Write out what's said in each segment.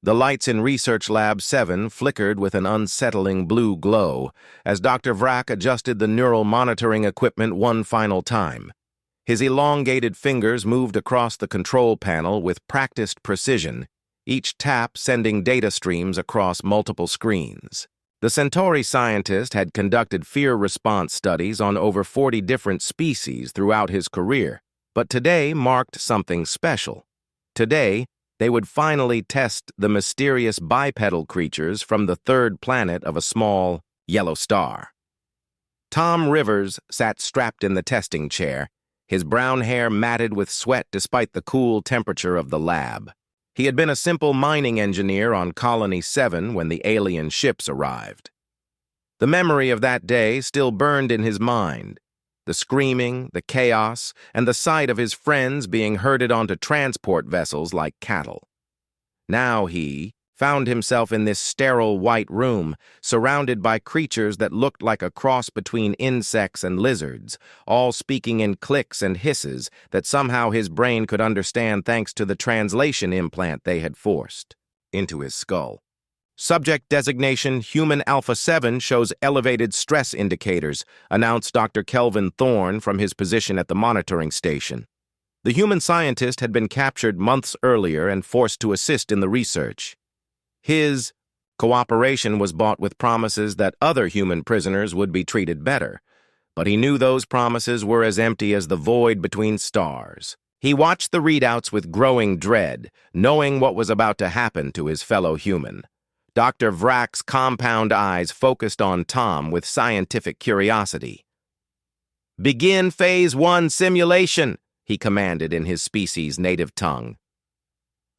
The lights in Research Lab 7 flickered with an unsettling blue glow as Dr. Vrak adjusted the neural monitoring equipment one final time. His elongated fingers moved across the control panel with practiced precision, each tap sending data streams across multiple screens. The Centauri scientist had conducted fear response studies on over 40 different species throughout his career, but today marked something special. Today, they would finally test the mysterious bipedal creatures from the third planet of a small, yellow star. Tom Rivers sat strapped in the testing chair, his brown hair matted with sweat despite the cool temperature of the lab. He had been a simple mining engineer on Colony 7 when the alien ships arrived. The memory of that day still burned in his mind. The screaming, the chaos, and the sight of his friends being herded onto transport vessels like cattle. Now he found himself in this sterile white room, surrounded by creatures that looked like a cross between insects and lizards, all speaking in clicks and hisses that somehow his brain could understand thanks to the translation implant they had forced into his skull. Subject designation Human Alpha 7 shows elevated stress indicators, announced Dr. Kelvin Thorne from his position at the monitoring station. The human scientist had been captured months earlier and forced to assist in the research. His cooperation was bought with promises that other human prisoners would be treated better, but he knew those promises were as empty as the void between stars. He watched the readouts with growing dread, knowing what was about to happen to his fellow human. Dr. Vrak's compound eyes focused on Tom with scientific curiosity. "Begin Phase 1 simulation," he commanded in his species' native tongue.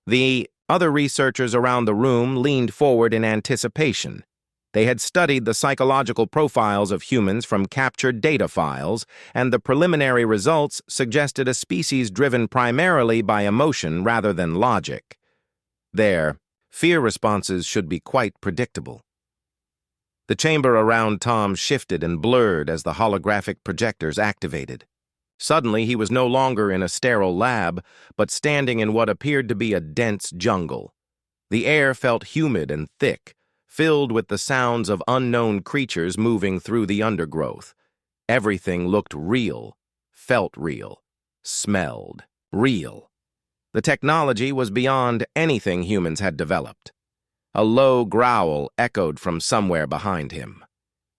The other researchers around the room leaned forward in anticipation. They had studied the psychological profiles of humans from captured data files, and the preliminary results suggested a species driven primarily by emotion rather than logic. Their fear responses should be quite predictable. The chamber around Tom shifted and blurred as the holographic projectors activated. Suddenly, he was no longer in a sterile lab, but standing in what appeared to be a dense jungle. The air felt humid and thick, filled with the sounds of unknown creatures moving through the undergrowth. Everything looked real, felt real, smelled real. The technology was beyond anything humans had developed. A low growl echoed from somewhere behind him.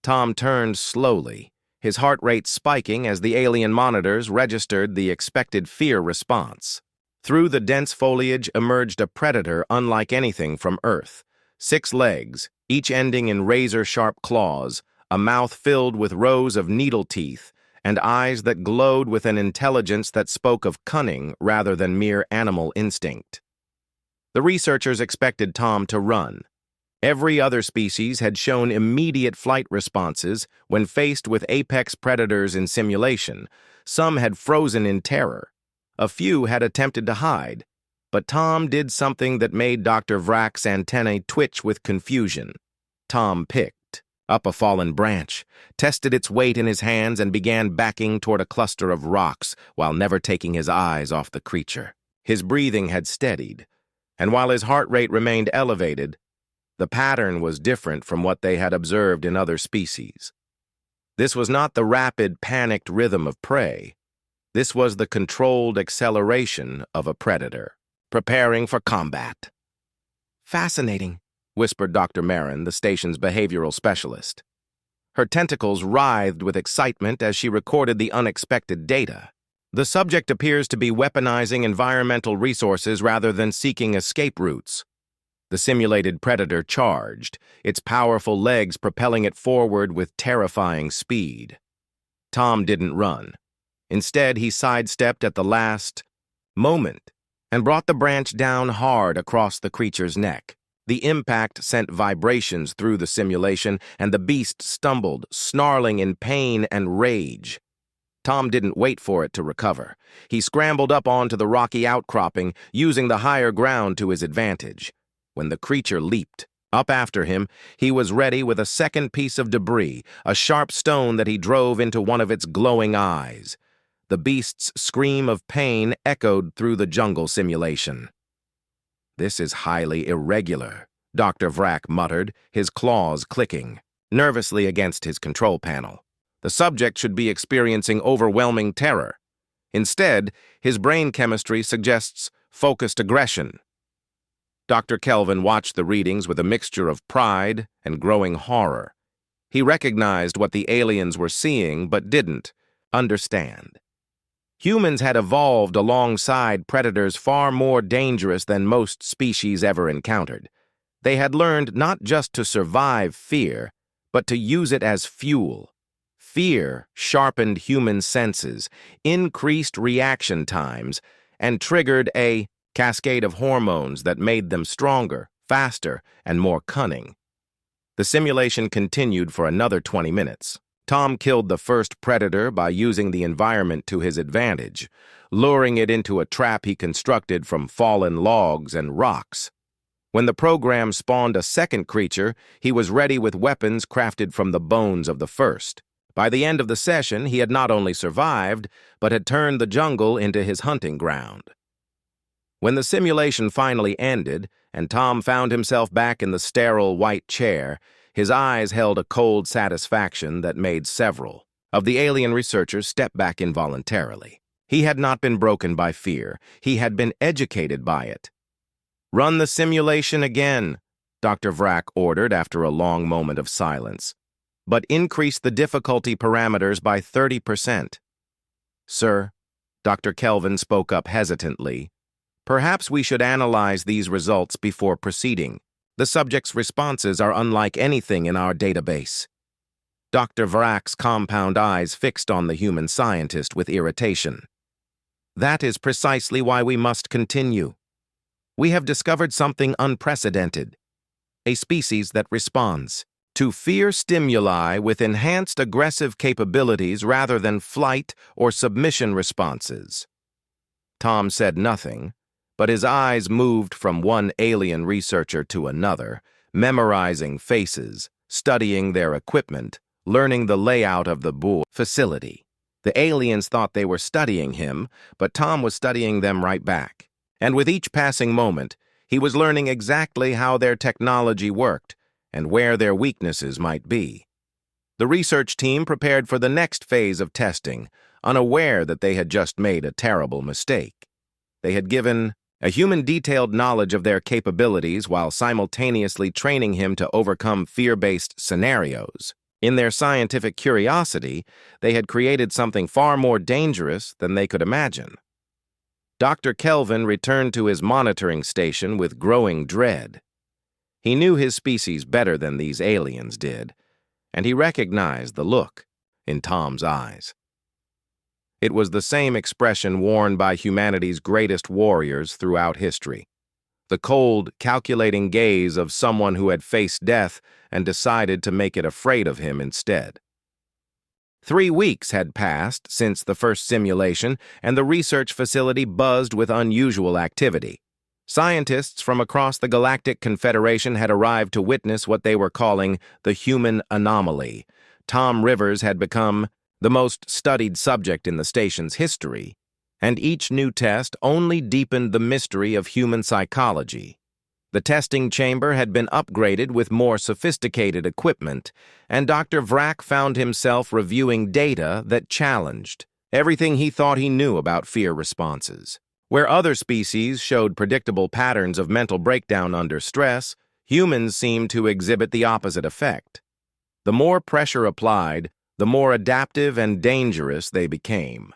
Tom turned slowly, his heart rate spiking as the alien monitors registered the expected fear response. Through the dense foliage emerged a predator unlike anything from Earth. 6 legs, each ending in razor-sharp claws, a mouth filled with rows of needle teeth, and eyes that glowed with an intelligence that spoke of cunning rather than mere animal instinct. The researchers expected Tom to run. Every other species had shown immediate flight responses when faced with apex predators in simulation. Some had frozen in terror. A few had attempted to hide. But Tom did something that made Dr. Vrak's antennae twitch with confusion. Tom picked up a fallen branch, tested its weight in his hands, and began backing toward a cluster of rocks while never taking his eyes off the creature. His breathing had steadied, and while his heart rate remained elevated, the pattern was different from what they had observed in other species. This was not the rapid, panicked rhythm of prey. This was the controlled acceleration of a predator, preparing for combat. "Fascinating," whispered Dr. Marin, the station's behavioral specialist. Her tentacles writhed with excitement as she recorded the unexpected data. The subject appears to be weaponizing environmental resources rather than seeking escape routes. The simulated predator charged, its powerful legs propelling it forward with terrifying speed. Tom didn't run. Instead, he sidestepped at the last moment and brought the branch down hard across the creature's neck. The impact sent vibrations through the simulation, and the beast stumbled, snarling in pain and rage. Tom didn't wait for it to recover. He scrambled up onto the rocky outcropping, using the higher ground to his advantage. When the creature leaped up after him, he was ready with a second piece of debris, a sharp stone that he drove into one of its glowing eyes. The beast's scream of pain echoed through the jungle simulation. "This is highly irregular," Dr. Vrack muttered, his claws clicking nervously against his control panel. The subject should be experiencing overwhelming terror. Instead, his brain chemistry suggests focused aggression. Dr. Kelvin watched the readings with a mixture of pride and growing horror. He recognized what the aliens were seeing but didn't understand. Humans had evolved alongside predators far more dangerous than most species ever encountered. They had learned not just to survive fear, but to use it as fuel. Fear sharpened human senses, increased reaction times, and triggered a cascade of hormones that made them stronger, faster, and more cunning. The simulation continued for another 20 minutes. Tom killed the first predator by using the environment to his advantage, luring it into a trap he constructed from fallen logs and rocks. When the program spawned a second creature, he was ready with weapons crafted from the bones of the first. By the end of the session, he had not only survived, but had turned the jungle into his hunting ground. When the simulation finally ended, and Tom found himself back in the sterile white chair, his eyes held a cold satisfaction that made several of the alien researchers step back involuntarily. He had not been broken by fear. He had been educated by it. "Run the simulation again," Dr. Vrack ordered after a long moment of silence, "but increase the difficulty parameters by 30%. "Sir," Dr. Kelvin spoke up hesitantly, "perhaps we should analyze these results before proceeding. The subject's responses are unlike anything in our database." Dr. Vrack's compound eyes fixed on the human scientist with irritation. "That is precisely why we must continue. We have discovered something unprecedented, a species that responds to fear stimuli with enhanced aggressive capabilities rather than flight or submission responses." Tom said nothing, but his eyes moved from one alien researcher to another, memorizing faces, studying their equipment, learning the layout of the Boer facility. The aliens thought they were studying him, but Tom was studying them right back. And with each passing moment, he was learning exactly how their technology worked and where their weaknesses might be. The research team prepared for the next phase of testing, unaware that they had just made a terrible mistake. They had given a human detailed knowledge of their capabilities while simultaneously training him to overcome fear-based scenarios. In their scientific curiosity, they had created something far more dangerous than they could imagine. Dr. Kelvin returned to his monitoring station with growing dread. He knew his species better than these aliens did, and he recognized the look in Tom's eyes. It was the same expression worn by humanity's greatest warriors throughout history. The cold, calculating gaze of someone who had faced death and decided to make it afraid of him instead. 3 weeks had passed since the first simulation, and the research facility buzzed with unusual activity. Scientists from across the Galactic Confederation had arrived to witness what they were calling the human anomaly. Tom Rivers had become the most studied subject in the station's history, and each new test only deepened the mystery of human psychology. The testing chamber had been upgraded with more sophisticated equipment, and Dr. Vrack found himself reviewing data that challenged everything he thought he knew about fear responses. Where other species showed predictable patterns of mental breakdown under stress, humans seemed to exhibit the opposite effect. The more pressure applied, the more adaptive and dangerous they became.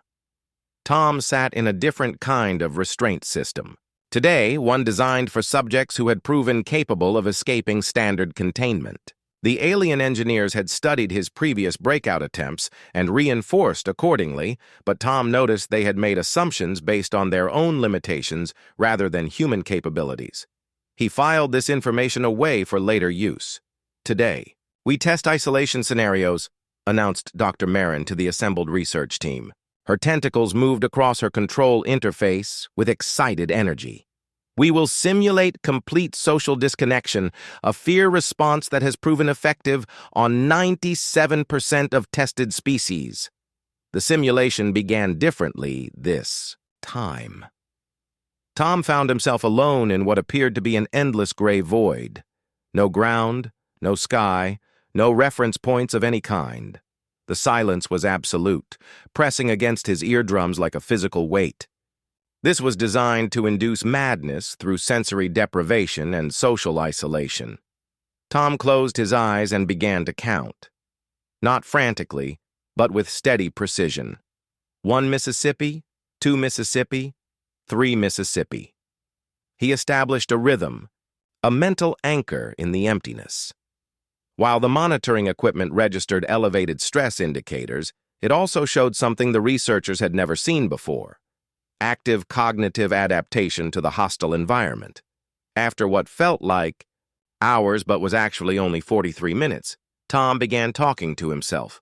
Tom sat in a different kind of restraint system. Today, one designed for subjects who had proven capable of escaping standard containment. The alien engineers had studied his previous breakout attempts and reinforced accordingly, but Tom noticed they had made assumptions based on their own limitations rather than human capabilities. He filed this information away for later use. "Today, we test isolation scenarios," announced Dr. Marin to the assembled research team. Her tentacles moved across her control interface with excited energy. "We will simulate complete social disconnection, a fear response that has proven effective on 97% of tested species." The simulation began differently this time. Tom found himself alone in what appeared to be an endless gray void. No ground, no sky, no reference points of any kind. The silence was absolute, pressing against his eardrums like a physical weight. This was designed to induce madness through sensory deprivation and social isolation. Tom closed his eyes and began to count. Not frantically, but with steady precision. 1 Mississippi, 2 Mississippi, 3 Mississippi. He established a rhythm, a mental anchor in the emptiness. While the monitoring equipment registered elevated stress indicators, it also showed something the researchers had never seen before: active cognitive adaptation to the hostile environment. After what felt like hours but was actually only 43 minutes, Tom began talking to himself.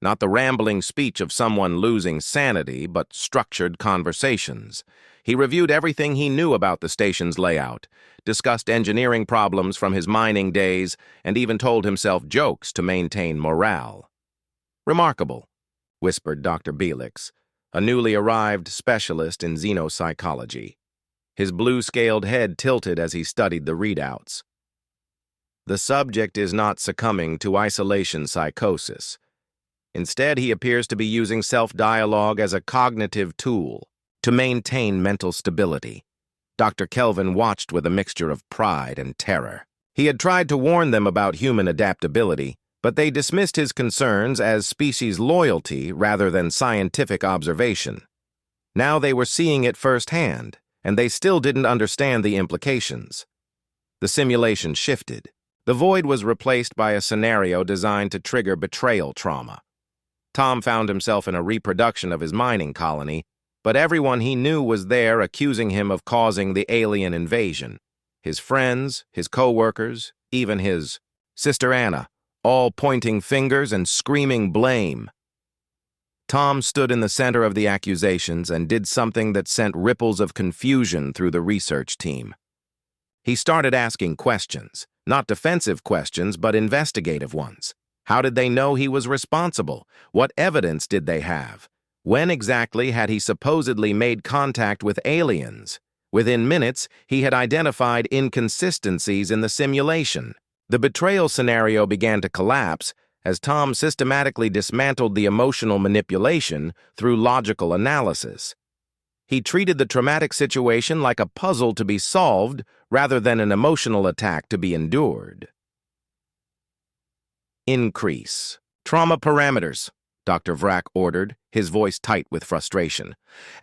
Not the rambling speech of someone losing sanity, but structured conversations. He reviewed everything he knew about the station's layout, discussed engineering problems from his mining days, and even told himself jokes to maintain morale. "Remarkable," whispered Dr. Belix, a newly arrived specialist in xenopsychology. His blue-scaled head tilted as he studied the readouts. "The subject is not succumbing to isolation psychosis. Instead, he appears to be using self-dialogue as a cognitive tool to maintain mental stability." Dr. Kelvin watched with a mixture of pride and terror. He had tried to warn them about human adaptability, but they dismissed his concerns as species loyalty rather than scientific observation. Now they were seeing it firsthand, and they still didn't understand the implications. The simulation shifted. The void was replaced by a scenario designed to trigger betrayal trauma. Tom found himself in a reproduction of his mining colony, but everyone he knew was there accusing him of causing the alien invasion. His friends, his co-workers, even his sister Anna, all pointing fingers and screaming blame. Tom stood in the center of the accusations and did something that sent ripples of confusion through the research team. He started asking questions, not defensive questions, but investigative ones. How did they know he was responsible? What evidence did they have? When exactly had he supposedly made contact with aliens? Within minutes, he had identified inconsistencies in the simulation. The betrayal scenario began to collapse as Tom systematically dismantled the emotional manipulation through logical analysis. He treated the traumatic situation like a puzzle to be solved rather than an emotional attack to be endured. "Increase trauma parameters," Dr. Vrak ordered, his voice tight with frustration.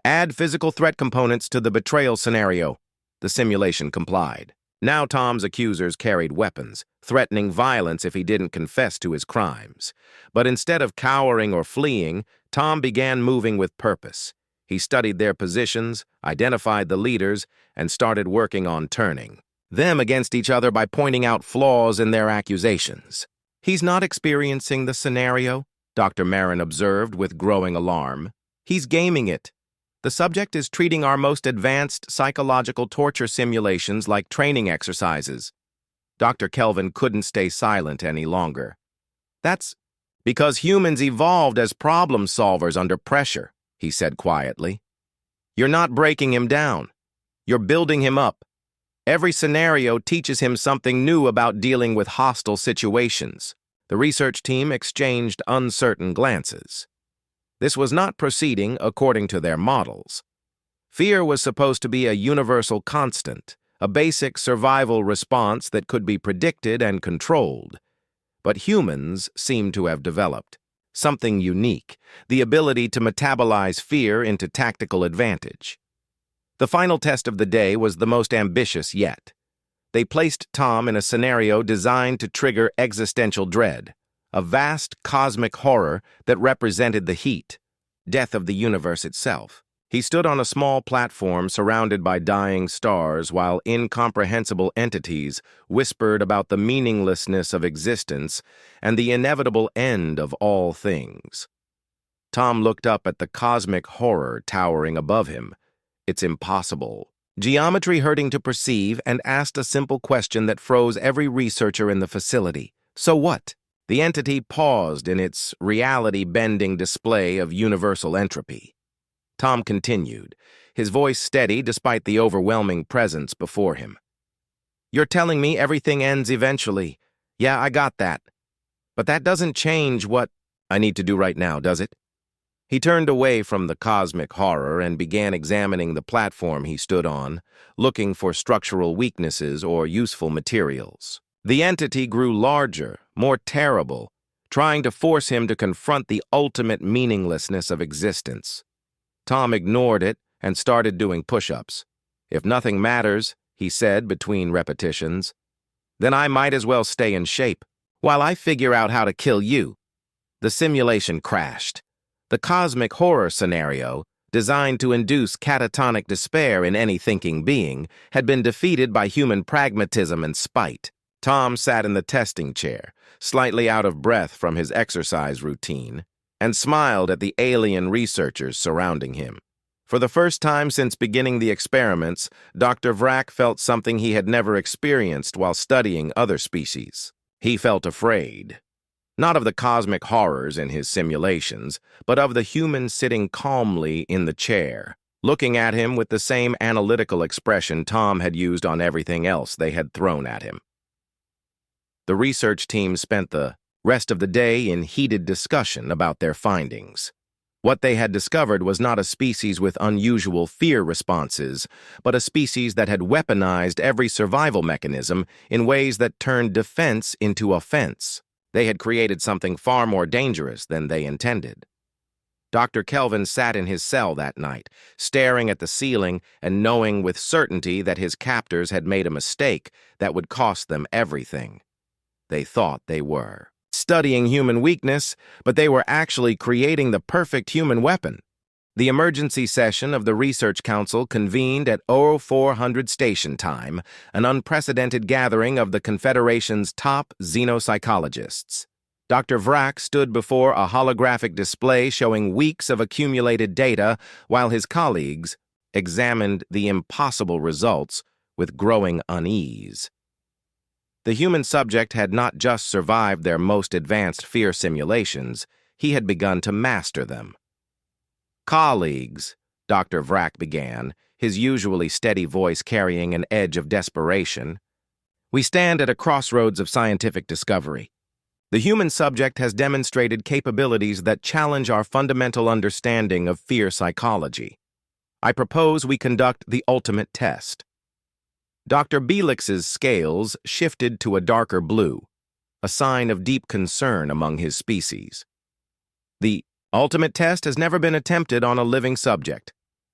"Add physical threat components to the betrayal scenario." The simulation complied. Now Tom's accusers carried weapons, threatening violence if he didn't confess to his crimes. But instead of cowering or fleeing, Tom began moving with purpose. He studied their positions, identified the leaders, and started working on turning them against each other by pointing out flaws in their accusations. "He's not experiencing the scenario," Dr. Marin observed with growing alarm. "He's gaming it. The subject is treating our most advanced psychological torture simulations like training exercises." Dr. Kelvin couldn't stay silent any longer. "That's because humans evolved as problem solvers under pressure," he said quietly. "You're not breaking him down. You're building him up. Every scenario teaches him something new about dealing with hostile situations." The research team exchanged uncertain glances. This was not proceeding according to their models. Fear was supposed to be a universal constant, a basic survival response that could be predicted and controlled. But humans seemed to have developed something unique, the ability to metabolize fear into tactical advantage. The final test of the day was the most ambitious yet. They placed Tom in a scenario designed to trigger existential dread, a vast cosmic horror that represented the heat, death of the universe itself. He stood on a small platform surrounded by dying stars while incomprehensible entities whispered about the meaninglessness of existence and the inevitable end of all things. Tom looked up at the cosmic horror towering above him. "It's impossible." Geometry hurting to perceive, and asked a simple question that froze every researcher in the facility. "So what?" The entity paused in its reality-bending display of universal entropy. Tom continued, his voice steady despite the overwhelming presence before him. "You're telling me everything ends eventually. Yeah, I got that. But that doesn't change what I need to do right now, does it?" He turned away from the cosmic horror and began examining the platform he stood on, looking for structural weaknesses or useful materials. The entity grew larger, more terrible, trying to force him to confront the ultimate meaninglessness of existence. Tom ignored it and started doing push-ups. "If nothing matters," he said between repetitions, "then I might as well stay in shape while I figure out how to kill you." The simulation crashed. The cosmic horror scenario, designed to induce catatonic despair in any thinking being, had been defeated by human pragmatism and spite. Tom sat in the testing chair, slightly out of breath from his exercise routine, and smiled at the alien researchers surrounding him. For the first time since beginning the experiments, Dr. Vrack felt something he had never experienced while studying other species. He felt afraid. Not of the cosmic horrors in his simulations, but of the human sitting calmly in the chair, looking at him with the same analytical expression Tom had used on everything else they had thrown at him. The research team spent the rest of the day in heated discussion about their findings. What they had discovered was not a species with unusual fear responses, but a species that had weaponized every survival mechanism in ways that turned defense into offense. They had created something far more dangerous than they intended. Dr. Kelvin sat in his cell that night, staring at the ceiling and knowing with certainty that his captors had made a mistake that would cost them everything. They thought they were studying human weakness, but they were actually creating the perfect human weapon. The emergency session of the Research Council convened at 0400 station time, an unprecedented gathering of the Confederation's top xenopsychologists. Dr. Vrack stood before a holographic display showing weeks of accumulated data, while his colleagues examined the impossible results with growing unease. The human subject had not just survived their most advanced fear simulations, he had begun to master them. "Colleagues," Dr. Vrack began, his usually steady voice carrying an edge of desperation, "we stand at a crossroads of scientific discovery. The human subject has demonstrated capabilities that challenge our fundamental understanding of fear psychology. I propose we conduct the ultimate test." Dr. Belix's scales shifted to a darker blue, a sign of deep concern among his species. "The ultimate test has never been attempted on a living subject.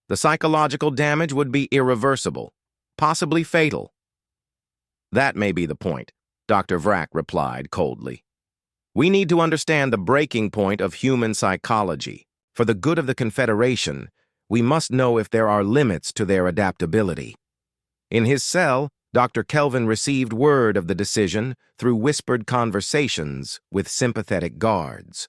The psychological damage would be irreversible, possibly fatal." "That may be the point," Dr. Vrack replied coldly. "We need to understand the breaking point of human psychology. For the good of the Confederation, we must know if there are limits to their adaptability." In his cell, Dr. Kelvin received word of the decision through whispered conversations with sympathetic guards.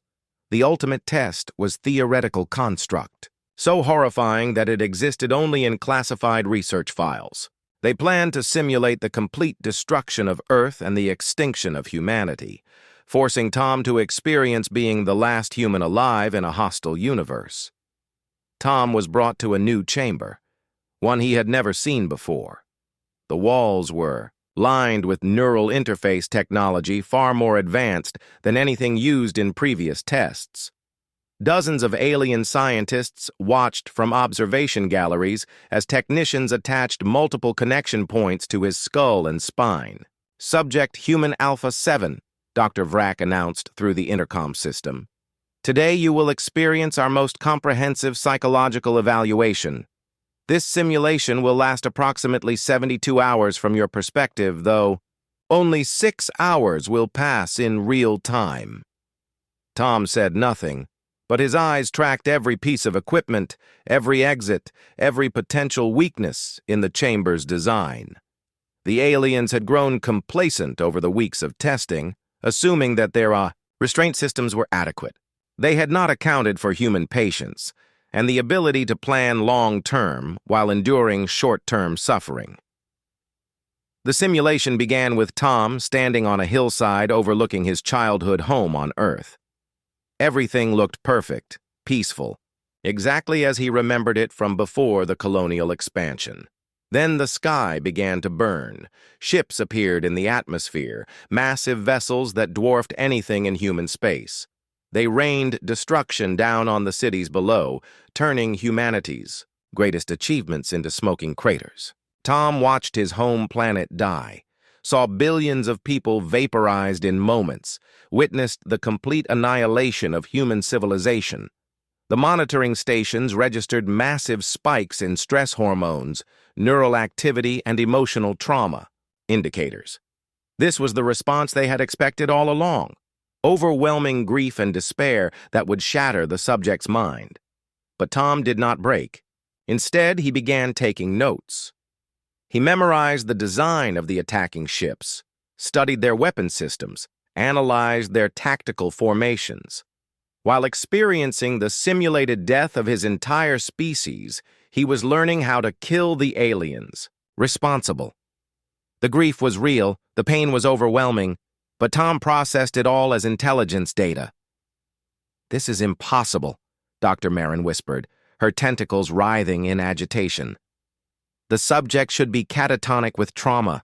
The ultimate test was theoretical construct, so horrifying that it existed only in classified research files. They planned to simulate the complete destruction of Earth and the extinction of humanity, forcing Tom to experience being the last human alive in a hostile universe. Tom was brought to a new chamber, one he had never seen before. The walls were lined with neural interface technology far more advanced than anything used in previous tests. Dozens of alien scientists watched from observation galleries as technicians attached multiple connection points to his skull and spine. "Subject Human Alpha 7, Dr. Vrack announced through the intercom system. "Today you will experience our most comprehensive psychological evaluation. This simulation will last approximately 72 hours from your perspective, though only 6 hours will pass in real time." Tom said nothing, but his eyes tracked every piece of equipment, every exit, every potential weakness in the chamber's design. The aliens had grown complacent over the weeks of testing, assuming that their restraint systems were adequate. They had not accounted for human patience and the ability to plan long-term while enduring short-term suffering. The simulation began with Tom standing on a hillside overlooking his childhood home on Earth. Everything looked perfect, peaceful, exactly as he remembered it from before the colonial expansion. Then the sky began to burn. Ships appeared in the atmosphere, massive vessels that dwarfed anything in human space. They rained destruction down on the cities below, turning humanity's greatest achievements into smoking craters. Tom watched his home planet die, saw billions of people vaporized in moments, witnessed the complete annihilation of human civilization. The monitoring stations registered massive spikes in stress hormones, neural activity, and emotional trauma indicators. This was the response they had expected all along: overwhelming grief and despair that would shatter the subject's mind. But Tom did not break. Instead, he began taking notes. He memorized the design of the attacking ships, studied their weapon systems, analyzed their tactical formations. While experiencing the simulated death of his entire species, he was learning how to kill the aliens responsible. The grief was real, the pain was overwhelming, but Tom processed it all as intelligence data. "This is impossible," Dr. Marin whispered, her tentacles writhing in agitation. "The subject should be catatonic with trauma.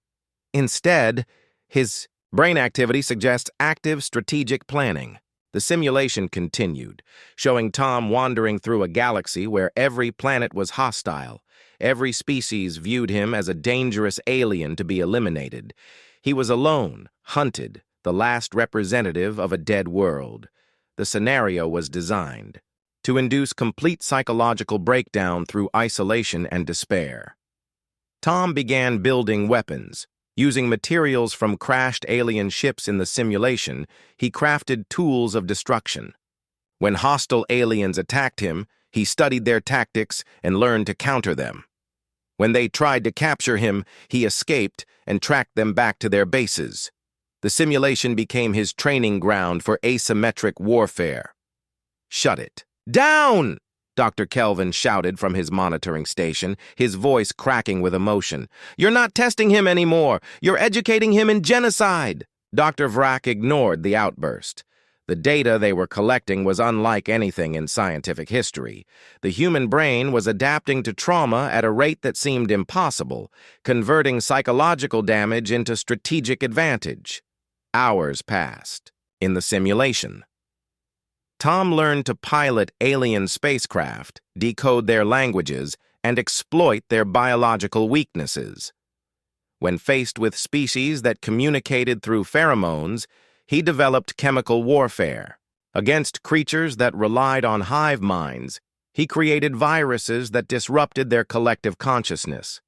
Instead, his brain activity suggests active strategic planning." The simulation continued, showing Tom wandering through a galaxy where every planet was hostile. Every species viewed him as a dangerous alien to be eliminated. He was alone, hunted, the last representative of a dead world. The scenario was designed to induce complete psychological breakdown through isolation and despair. Tom began building weapons. Using materials from crashed alien ships in the simulation, he crafted tools of destruction. When hostile aliens attacked him, he studied their tactics and learned to counter them. When they tried to capture him, he escaped and tracked them back to their bases. The simulation became his training ground for asymmetric warfare. "Shut it down!" Dr. Kelvin shouted from his monitoring station, his voice cracking with emotion. "You're not testing him anymore. You're educating him in genocide." Dr. Vrak ignored the outburst. The data they were collecting was unlike anything in scientific history. The human brain was adapting to trauma at a rate that seemed impossible, converting psychological damage into strategic advantage. Hours passed in the simulation. Tom learned to pilot alien spacecraft, decode their languages, and exploit their biological weaknesses. When faced with species that communicated through pheromones, he developed chemical warfare. Against creatures that relied on hive minds, he created viruses that disrupted their collective consciousness.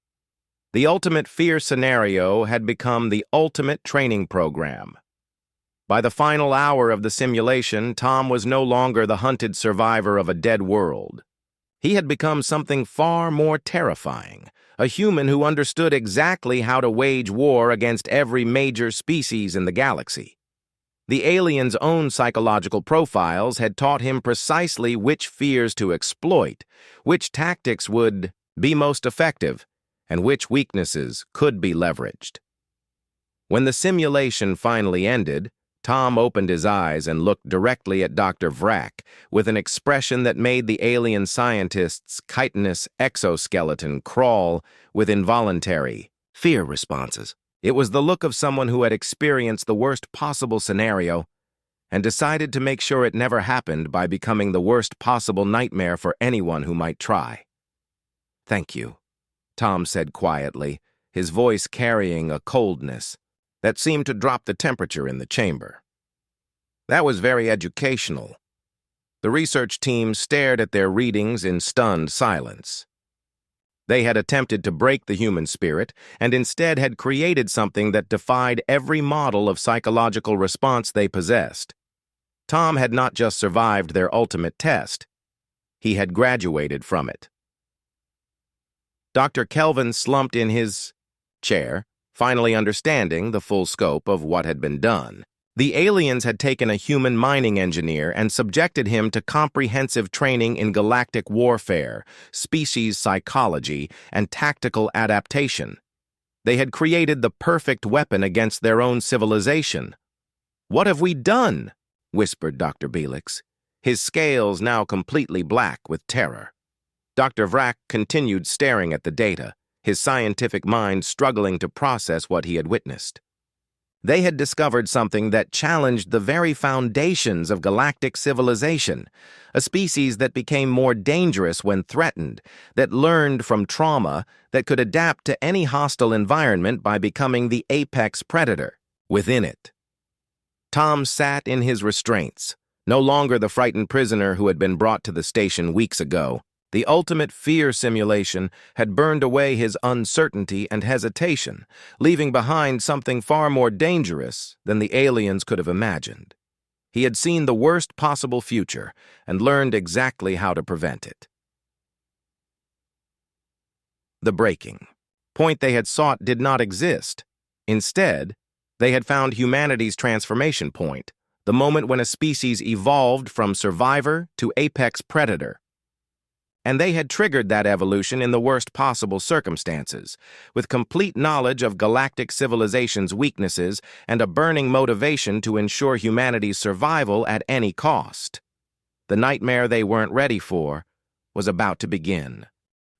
The ultimate fear scenario had become the ultimate training program. By the final hour of the simulation, Tom was no longer the hunted survivor of a dead world. He had become something far more terrifying, a human who understood exactly how to wage war against every major species in the galaxy. The aliens' own psychological profiles had taught him precisely which fears to exploit, which tactics would be most effective, and which weaknesses could be leveraged. When the simulation finally ended, Tom opened his eyes and looked directly at Dr. Vrak with an expression that made the alien scientist's chitinous exoskeleton crawl with involuntary fear responses. It was the look of someone who had experienced the worst possible scenario and decided to make sure it never happened by becoming the worst possible nightmare for anyone who might try. "Thank you," Tom said quietly, his voice carrying a coldness that seemed to drop the temperature in the chamber. That was very educational. The research team stared at their readings in stunned silence. They had attempted to break the human spirit and instead had created something that defied every model of psychological response they possessed. Tom had not just survived their ultimate test, he had graduated from it. Dr. Kelvin slumped in his chair, finally understanding the full scope of what had been done. The aliens had taken a human mining engineer and subjected him to comprehensive training in galactic warfare, species psychology, and tactical adaptation. They had created the perfect weapon against their own civilization. "What have we done?" whispered Dr. Belix, his scales now completely black with terror. Dr. Vrak continued staring at the data, his scientific mind struggling to process what he had witnessed. They had discovered something that challenged the very foundations of galactic civilization, a species that became more dangerous when threatened, that learned from trauma, that could adapt to any hostile environment by becoming the apex predator within it. Tom sat in his restraints, no longer the frightened prisoner who had been brought to the station weeks ago. The ultimate fear simulation had burned away his uncertainty and hesitation, leaving behind something far more dangerous than the aliens could have imagined. He had seen the worst possible future and learned exactly how to prevent it. The breaking point they had sought did not exist. Instead, they had found humanity's transformation point, the moment when a species evolved from survivor to apex predator. And they had triggered that evolution in the worst possible circumstances, with complete knowledge of galactic civilization's weaknesses and a burning motivation to ensure humanity's survival at any cost. The nightmare they weren't ready for was about to begin.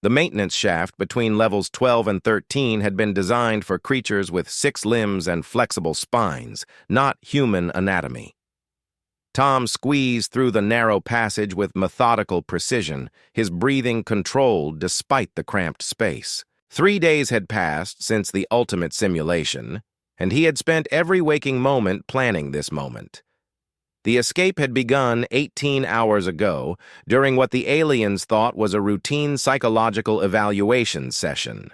The maintenance shaft between levels 12 and 13 had been designed for creatures with 6 limbs and flexible spines, not human anatomy. Tom squeezed through the narrow passage with methodical precision, his breathing controlled despite the cramped space. 3 days had passed since the ultimate simulation, and he had spent every waking moment planning this moment. The escape had begun 18 hours ago, during what the aliens thought was a routine psychological evaluation session.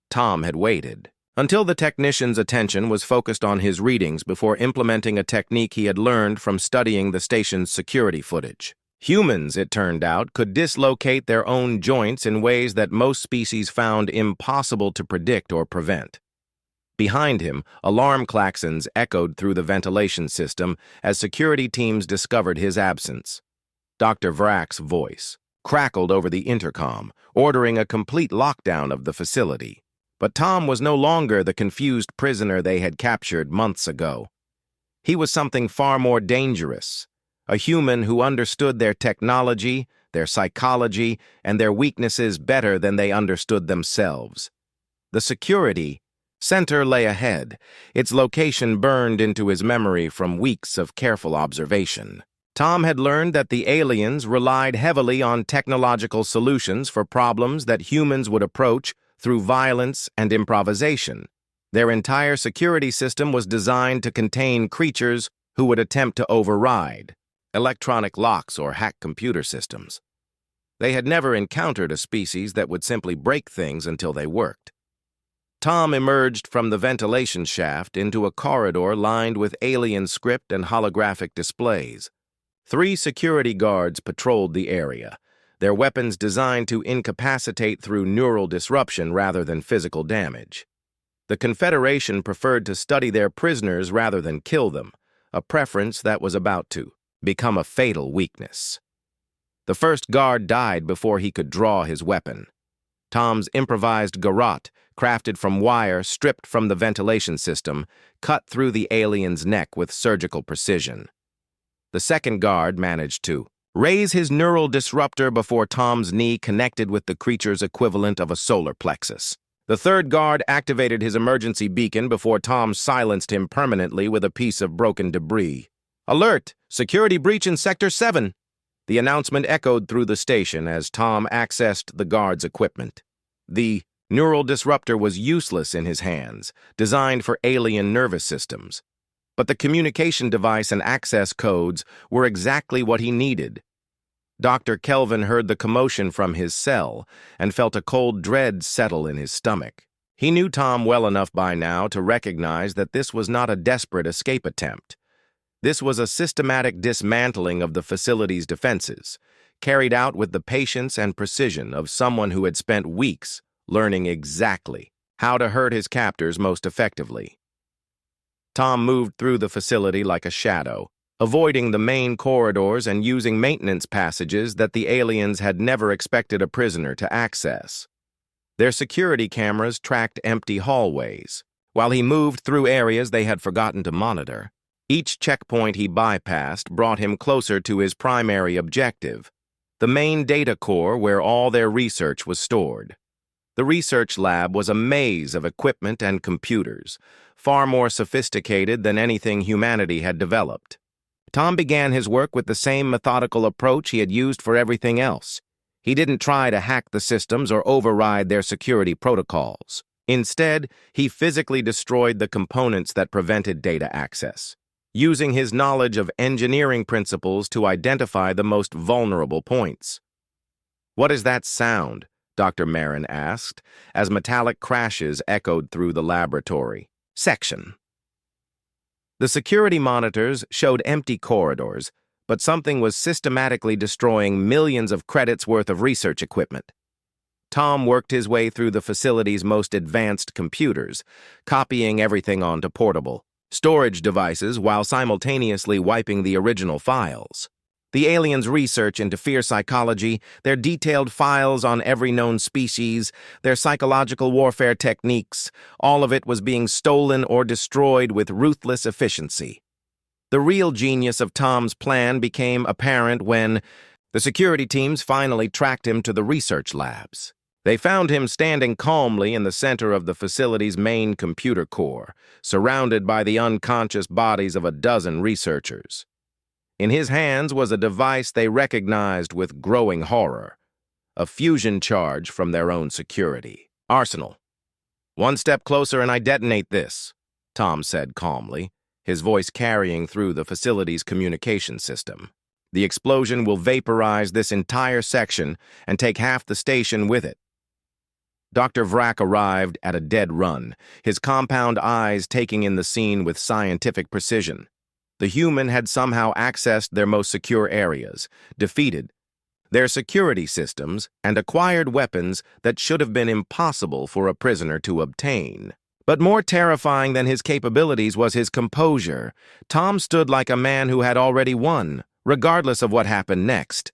Tom had waited until the technician's attention was focused on his readings before implementing a technique he had learned from studying the station's security footage. Humans, it turned out, could dislocate their own joints in ways that most species found impossible to predict or prevent. Behind him, alarm klaxons echoed through the ventilation system as security teams discovered his absence. Dr. Vrak's voice crackled over the intercom, ordering a complete lockdown of the facility. But Tom was no longer the confused prisoner they had captured months ago. He was something far more dangerous, a human who understood their technology, their psychology, and their weaknesses better than they understood themselves. The security center lay ahead, its location burned into his memory from weeks of careful observation. Tom had learned that the aliens relied heavily on technological solutions for problems that humans would approach through violence and improvisation. Their entire security system was designed to contain creatures who would attempt to override electronic locks or hack computer systems. They had never encountered a species that would simply break things until they worked. Tom emerged from the ventilation shaft into a corridor lined with alien script and holographic displays. 3 security guards patrolled the area, their weapons designed to incapacitate through neural disruption rather than physical damage. The Confederation preferred to study their prisoners rather than kill them, a preference that was about to become a fatal weakness. The first guard died before he could draw his weapon. Tom's improvised garrote, crafted from wire stripped from the ventilation system, cut through the alien's neck with surgical precision. The second guard managed to raise his neural disruptor before Tom's knee connected with the creature's equivalent of a solar plexus. The third guard activated his emergency beacon before Tom silenced him permanently with a piece of broken debris. "Alert! Security breach in Sector 7!" The announcement echoed through the station as Tom accessed the guard's equipment. The neural disruptor was useless in his hands, designed for alien nervous systems. But the communication device and access codes were exactly what he needed. Dr. Kelvin heard the commotion from his cell and felt a cold dread settle in his stomach. He knew Tom well enough by now to recognize that this was not a desperate escape attempt. This was a systematic dismantling of the facility's defenses, carried out with the patience and precision of someone who had spent weeks learning exactly how to hurt his captors most effectively. Tom moved through the facility like a shadow, avoiding the main corridors and using maintenance passages that the aliens had never expected a prisoner to access. Their security cameras tracked empty hallways, while he moved through areas they had forgotten to monitor. Each checkpoint he bypassed brought him closer to his primary objective, the main data core where all their research was stored. The research lab was a maze of equipment and computers, far more sophisticated than anything humanity had developed. Tom began his work with the same methodical approach he had used for everything else. He didn't try to hack the systems or override their security protocols. Instead, he physically destroyed the components that prevented data access, using his knowledge of engineering principles to identify the most vulnerable points. "What is that sound?" Dr. Marin asked, as metallic crashes echoed through the laboratory section. The security monitors showed empty corridors, but something was systematically destroying millions of credits worth of research equipment. Tom worked his way through the facility's most advanced computers, copying everything onto portable storage devices while simultaneously wiping the original files. The aliens' research into fear psychology, their detailed files on every known species, their psychological warfare techniques, all of it was being stolen or destroyed with ruthless efficiency. The real genius of Tom's plan became apparent when the security teams finally tracked him to the research labs. They found him standing calmly in the center of the facility's main computer core, surrounded by the unconscious bodies of a dozen researchers. In his hands was a device they recognized with growing horror, a fusion charge from their own security arsenal. "One step closer and I detonate this," Tom said calmly, his voice carrying through the facility's communication system. "The explosion will vaporize this entire section and take half the station with it." Dr. Vrak arrived at a dead run, his compound eyes taking in the scene with scientific precision. The human had somehow accessed their most secure areas, defeated their security systems, and acquired weapons that should have been impossible for a prisoner to obtain. But more terrifying than his capabilities was his composure. Tom stood like a man who had already won, regardless of what happened next.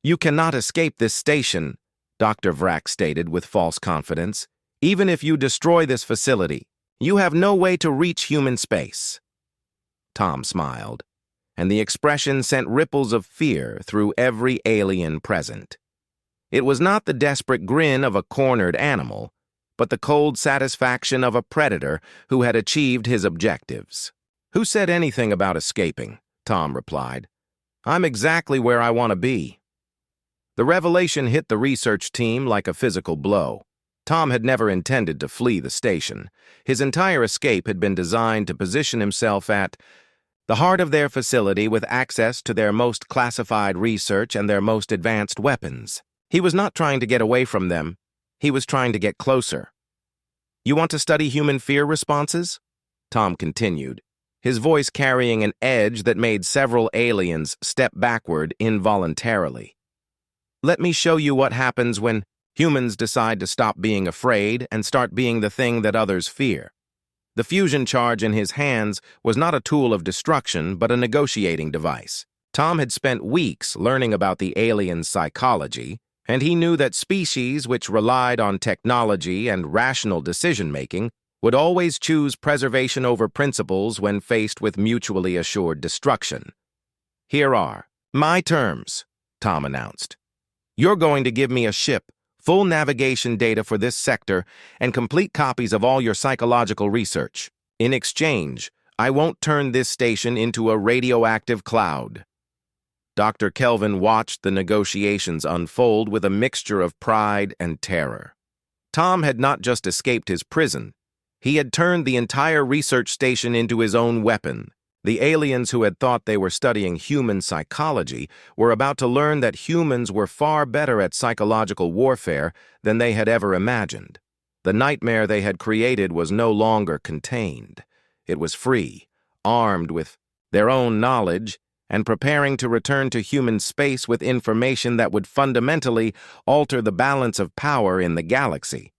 "You cannot escape this station," Dr. Vrak stated with false confidence. "Even if you destroy this facility, you have no way to reach human space." Tom smiled, and the expression sent ripples of fear through every alien present. It was not the desperate grin of a cornered animal, but the cold satisfaction of a predator who had achieved his objectives. "Who said anything about escaping?" Tom replied. "I'm exactly where I want to be." The revelation hit the research team like a physical blow. Tom had never intended to flee the station. His entire escape had been designed to position himself at the heart of their facility with access to their most classified research and their most advanced weapons. He was not trying to get away from them. He was trying to get closer. "You want to study human fear responses?" Tom continued, his voice carrying an edge that made several aliens step backward involuntarily. "Let me show you what happens when humans decide to stop being afraid and start being the thing that others fear." The fusion charge in his hands was not a tool of destruction, but a negotiating device. Tom had spent weeks learning about the alien psychology, and he knew that species which relied on technology and rational decision-making would always choose preservation over principles when faced with mutually assured destruction. "Here are my terms," Tom announced. "You're going to give me a ship, full navigation data for this sector, and complete copies of all your psychological research. In exchange, I won't turn this station into a radioactive cloud." Dr. Kelvin watched the negotiations unfold with a mixture of pride and terror. Tom had not just escaped his prison. He had turned the entire research station into his own weapon. The aliens who had thought they were studying human psychology were about to learn that humans were far better at psychological warfare than they had ever imagined. The nightmare they had created was no longer contained. It was free, armed with their own knowledge, and preparing to return to human space with information that would fundamentally alter the balance of power in the galaxy.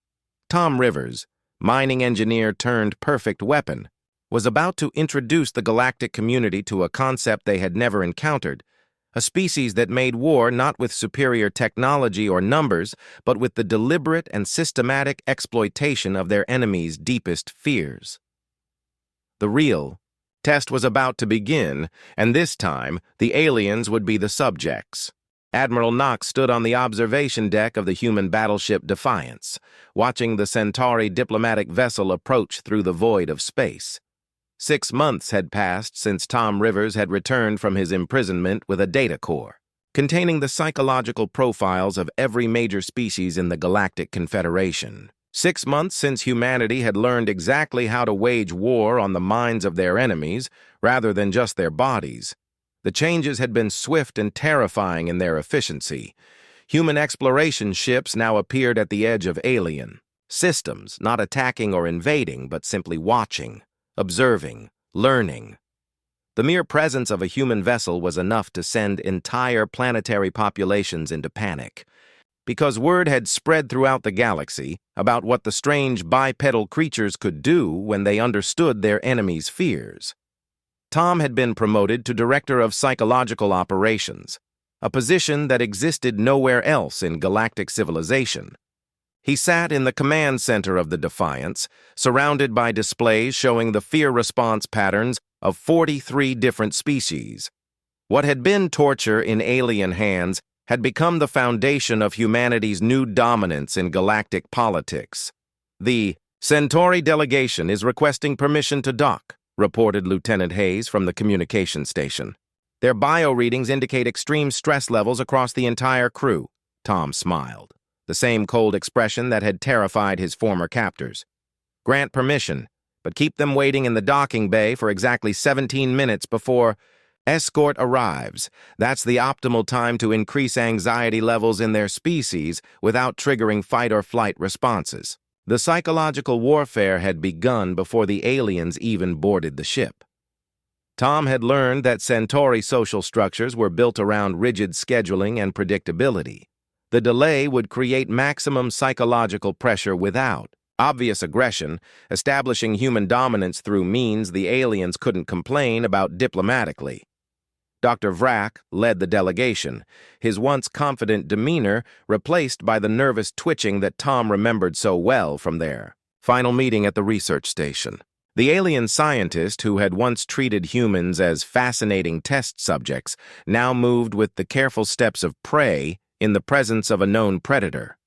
Tom Rivers, mining engineer turned perfect weapon, was about to introduce the galactic community to a concept they had never encountered, a species that made war not with superior technology or numbers, but with the deliberate and systematic exploitation of their enemies' deepest fears. The real, Test was about to begin, and this time, the aliens would be the subjects. Admiral Knox stood on the observation deck of the human battleship Defiance, watching the Centauri diplomatic vessel approach through the void of space. 6 months had passed since Tom Rivers had returned from his imprisonment with a data core, containing the psychological profiles of every major species in the Galactic Confederation. 6 months since humanity had learned exactly how to wage war on the minds of their enemies, rather than just their bodies. The changes had been swift and terrifying in their efficiency. Human exploration ships now appeared at the edge of alien systems, not attacking or invading, but simply watching, observing, learning. The mere presence of a human vessel was enough to send entire planetary populations into panic, because word had spread throughout the galaxy about what the strange bipedal creatures could do when they understood their enemies' fears. Tom had been promoted to Director of Psychological Operations, a position that existed nowhere else in galactic civilization. He sat in the command center of the Defiance, surrounded by displays showing the fear response patterns of 43 different species. What had been torture in alien hands had become the foundation of humanity's new dominance in galactic politics. "The Centauri delegation is requesting permission to dock," reported Lieutenant Hayes from the communication station. "Their bio readings indicate extreme stress levels across the entire crew." Tom smiled, the same cold expression that had terrified his former captors. "Grant permission, but keep them waiting in the docking bay for exactly 17 minutes before escort arrives. That's the optimal time to increase anxiety levels in their species without triggering fight or flight responses." The psychological warfare had begun before the aliens even boarded the ship. Tom had learned that Centauri social structures were built around rigid scheduling and predictability. The delay would create maximum psychological pressure without obvious aggression, establishing human dominance through means the aliens couldn't complain about diplomatically. Dr. Vrack led the delegation, his once confident demeanor replaced by the nervous twitching that Tom remembered so well from their final meeting at the research station. The alien scientist who had once treated humans as fascinating test subjects now moved with the careful steps of prey in the presence of a known predator.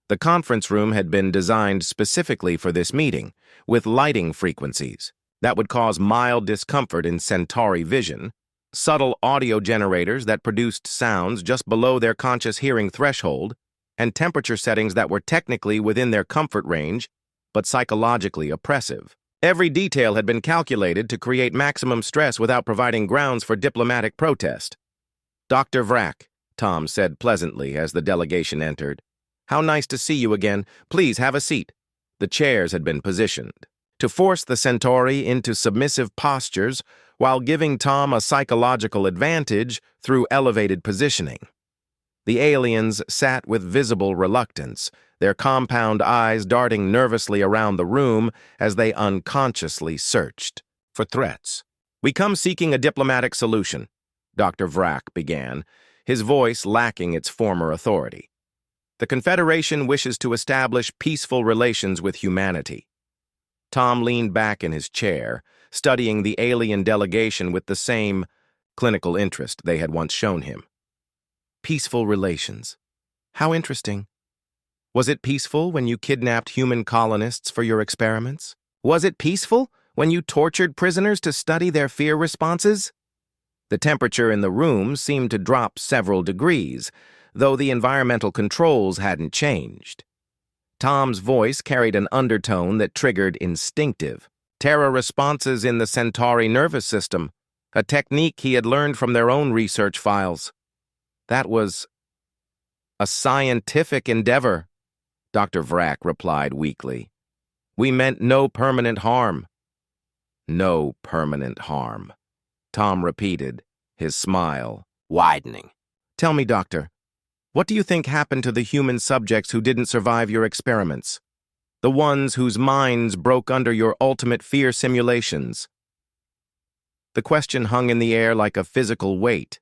The conference room had been designed specifically for this meeting, with lighting frequencies that would cause mild discomfort in Centauri vision, subtle audio generators that produced sounds just below their conscious hearing threshold, and temperature settings that were technically within their comfort range, but psychologically oppressive. Every detail had been calculated to create maximum stress without providing grounds for diplomatic protest. "Dr. Vrack," Tom said pleasantly as the delegation entered. "How nice to see you again. Please have a seat." The chairs had been positioned to force the Centauri into submissive postures while giving Tom a psychological advantage through elevated positioning. The aliens sat with visible reluctance, their compound eyes darting nervously around the room as they unconsciously searched for threats. "We come seeking a diplomatic solution," Dr. Vrack began, his voice lacking its former authority. "The Confederation wishes to establish peaceful relations with humanity." Tom leaned back in his chair, studying the alien delegation with the same clinical interest they had once shown him. Peaceful relations. How interesting. Was it peaceful when you kidnapped human colonists for your experiments? Was it peaceful when you tortured prisoners to study their fear responses? The temperature in the room seemed to drop several degrees, though the environmental controls hadn't changed. Tom's voice carried an undertone that triggered instinctive terror responses in the Centauri nervous system, a technique he had learned from their own research files. "That was a scientific endeavor," Dr. Vrack replied weakly. "We meant no permanent harm." "No permanent harm," Tom repeated, his smile widening. "Tell me, Doctor, what do you think happened to the human subjects who didn't survive your experiments? The ones whose minds broke under your ultimate fear simulations?" The question hung in the air like a physical weight.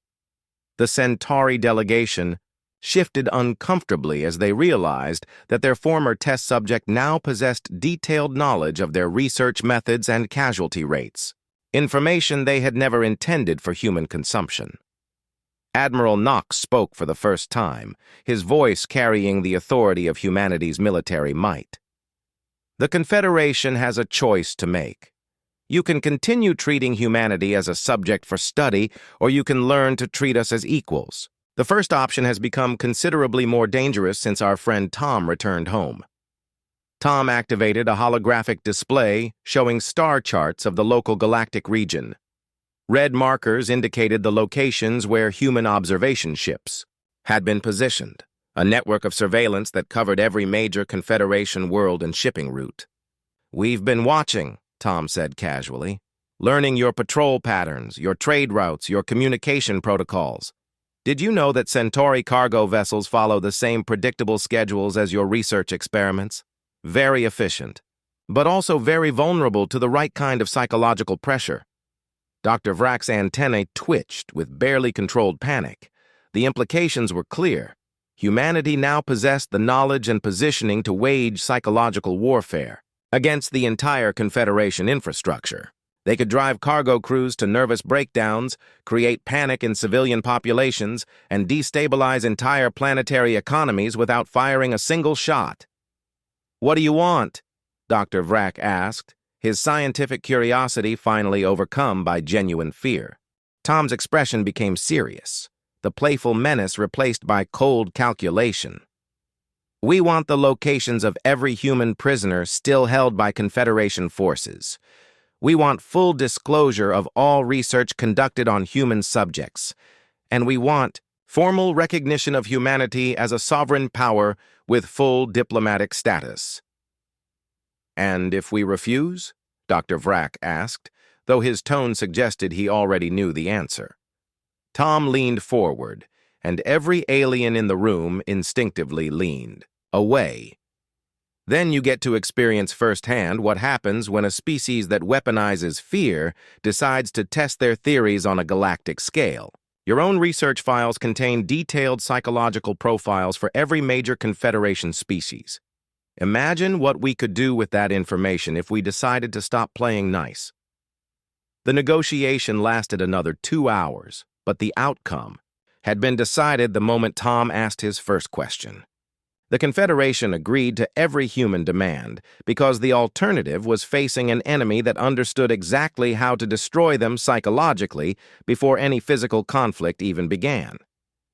The Centauri delegation shifted uncomfortably as they realized that their former test subject now possessed detailed knowledge of their research methods and casualty rates. information they had never intended for human consumption. Admiral Knox spoke for the first time, his voice carrying the authority of humanity's military might. The Confederation has a choice to make. You can continue treating humanity as a subject for study, or you can learn to treat us as equals. The first option has become considerably more dangerous since our friend Tom returned home. Tom activated a holographic display showing star charts of the local galactic region. Red markers indicated the locations where human observation ships had been positioned, a network of surveillance that covered every major Confederation world and shipping route. "We've been watching," Tom said casually, "learning your patrol patterns, your trade routes, your communication protocols. Did you know that Centauri cargo vessels follow the same predictable schedules as your research experiments? Very efficient, but also very vulnerable to the right kind of psychological pressure." Dr. Vrak's antennae twitched with barely controlled panic. The implications were clear. Humanity now possessed the knowledge and positioning to wage psychological warfare against the entire Confederation infrastructure. They could drive cargo crews to nervous breakdowns, create panic in civilian populations, and destabilize entire planetary economies without firing a single shot. "What do you want?" Dr. Vrak asked, his scientific curiosity finally overcome by genuine fear. Tom's expression became serious, the playful menace replaced by cold calculation. "We want the locations of every human prisoner still held by Confederation forces. We want full disclosure of all research conducted on human subjects. And we want formal recognition of humanity as a sovereign power with full diplomatic status." "And if we refuse?" Dr. Vrak asked, though his tone suggested he already knew the answer. Tom leaned forward, and every alien in the room instinctively leaned away. Then you get to experience firsthand what happens when a species that weaponizes fear decides to test their theories on a galactic scale. Your own research files contain detailed psychological profiles for every major Confederation species. Imagine what we could do with that information if we decided to stop playing nice. The negotiation lasted another 2 hours, but the outcome had been decided the moment Tom asked his first question. The Confederation agreed to every human demand because the alternative was facing an enemy that understood exactly how to destroy them psychologically before any physical conflict even began.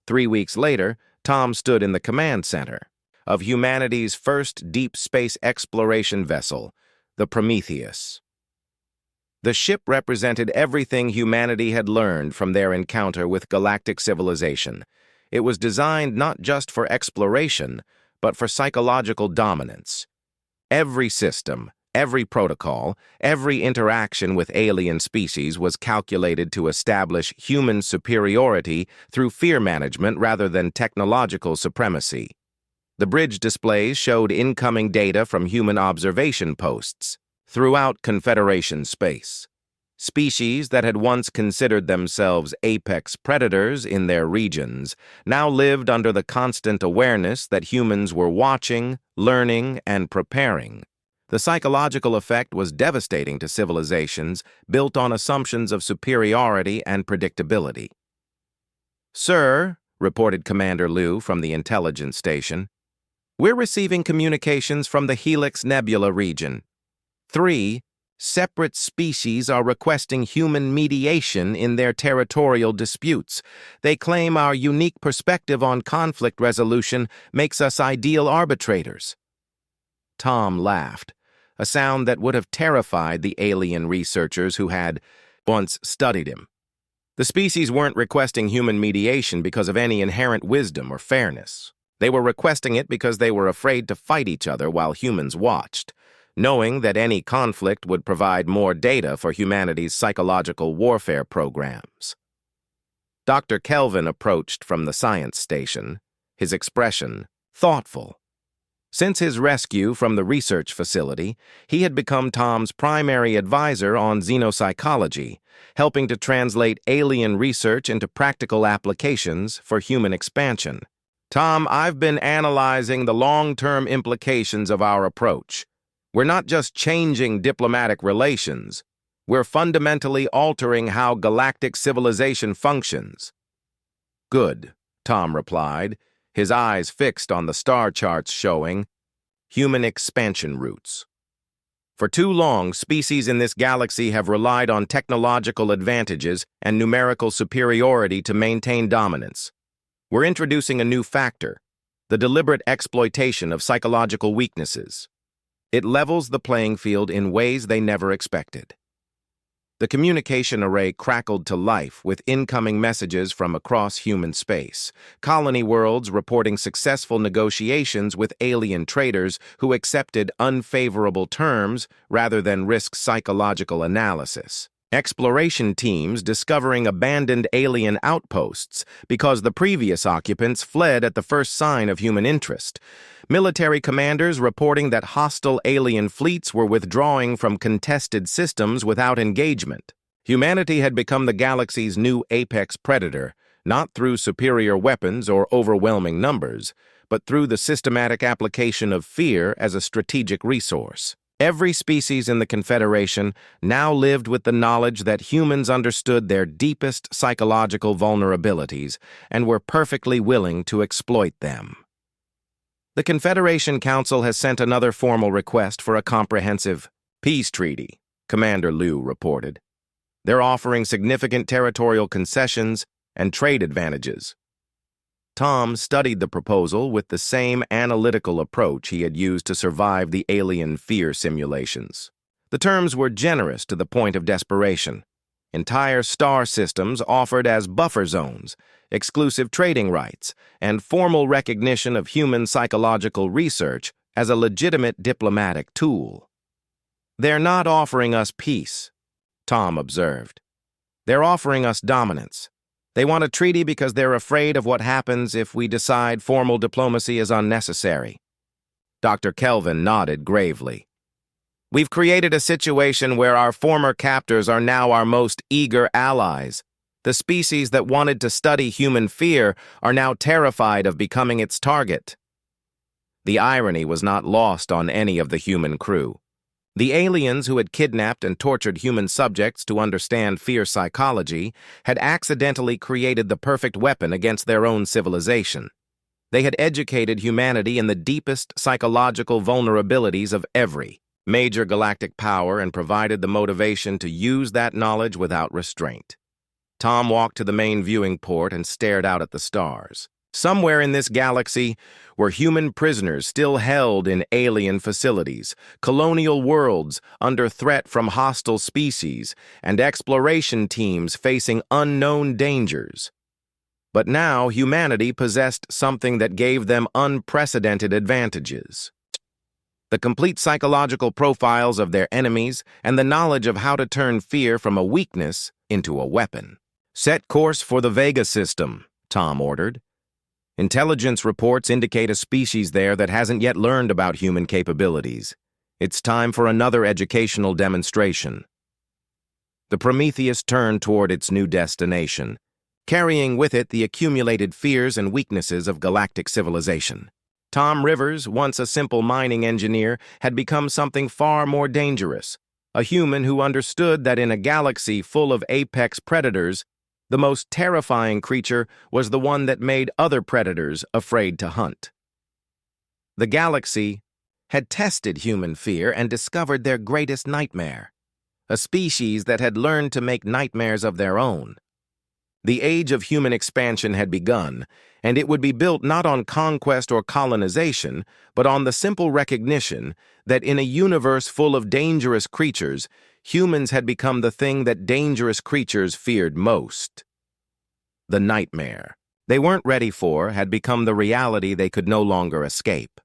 3 weeks later, Tom stood in the command center of humanity's first deep space exploration vessel, the Prometheus. The ship represented everything humanity had learned from their encounter with galactic civilization. It was designed not just for exploration, but for psychological dominance. Every system, every protocol, every interaction with alien species was calculated to establish human superiority through fear management rather than technological supremacy. The bridge displays showed incoming data from human observation posts throughout Confederation space. Species that had once considered themselves apex predators in their regions now lived under the constant awareness that humans were watching, learning, and preparing. The psychological effect was devastating to civilizations built on assumptions of superiority and predictability. "Sir," reported Commander Liu from the intelligence station, "we're receiving communications from the Helix Nebula region. 3 separate species are requesting human mediation in their territorial disputes. They claim our unique perspective on conflict resolution makes us ideal arbitrators." Tom laughed, a sound that would have terrified the alien researchers who had once studied him. The species weren't requesting human mediation because of any inherent wisdom or fairness. They were requesting it because they were afraid to fight each other while humans watched, knowing that any conflict would provide more data for humanity's psychological warfare programs. Dr. Kelvin approached from the science station, his expression thoughtful. Since his rescue from the research facility, he had become Tom's primary advisor on xenopsychology, helping to translate alien research into practical applications for human expansion. "Tom, I've been analyzing the long-term implications of our approach. We're not just changing diplomatic relations. We're fundamentally altering how galactic civilization functions." "Good," Tom replied, his eyes fixed on the star charts showing human expansion routes. "For too long, species in this galaxy have relied on technological advantages and numerical superiority to maintain dominance. We're introducing a new factor, the deliberate exploitation of psychological weaknesses. It levels the playing field in ways they never expected." The communication array crackled to life with incoming messages from across human space. Colony worlds reporting successful negotiations with alien traders who accepted unfavorable terms rather than risk psychological analysis. Exploration teams discovering abandoned alien outposts because the previous occupants fled at the first sign of human interest. Military commanders reporting that hostile alien fleets were withdrawing from contested systems without engagement. Humanity had become the galaxy's new apex predator, not through superior weapons or overwhelming numbers, but through the systematic application of fear as a strategic resource. Every species in the Confederation now lived with the knowledge that humans understood their deepest psychological vulnerabilities and were perfectly willing to exploit them. The Confederation Council has sent another formal request for a comprehensive peace treaty, Commander Liu reported. They're offering significant territorial concessions and trade advantages. Tom studied the proposal with the same analytical approach he had used to survive the alien fear simulations. The terms were generous to the point of desperation. Entire star systems offered as buffer zones, exclusive trading rights, and formal recognition of human psychological research as a legitimate diplomatic tool. "They're not offering us peace," Tom observed. "They're offering us dominance. They want a treaty because they're afraid of what happens if we decide formal diplomacy is unnecessary." Dr. Kelvin nodded gravely. "We've created a situation where our former captors are now our most eager allies. The species that wanted to study human fear are now terrified of becoming its target." The irony was not lost on any of the human crew. The aliens who had kidnapped and tortured human subjects to understand fear psychology had accidentally created the perfect weapon against their own civilization. They had educated humanity in the deepest psychological vulnerabilities of every major galactic power and provided the motivation to use that knowledge without restraint. Tom walked to the main viewing port and stared out at the stars. Somewhere in this galaxy were human prisoners still held in alien facilities, colonial worlds under threat from hostile species, and exploration teams facing unknown dangers. But now humanity possessed something that gave them unprecedented advantages: the complete psychological profiles of their enemies and the knowledge of how to turn fear from a weakness into a weapon. "Set course for the Vega system," Tom ordered. "Intelligence reports indicate a species there that hasn't yet learned about human capabilities. It's time for another educational demonstration." The Prometheus turned toward its new destination, carrying with it the accumulated fears and weaknesses of galactic civilization. Tom Rivers, once a simple mining engineer, had become something far more dangerous, a human who understood that in a galaxy full of apex predators, the most terrifying creature was the one that made other predators afraid to hunt. The galaxy had tested human fear and discovered their greatest nightmare, a species that had learned to make nightmares of their own. The age of human expansion had begun, and it would be built not on conquest or colonization, but on the simple recognition that in a universe full of dangerous creatures, humans had become the thing that dangerous creatures feared most. The nightmare they weren't ready for had become the reality they could no longer escape.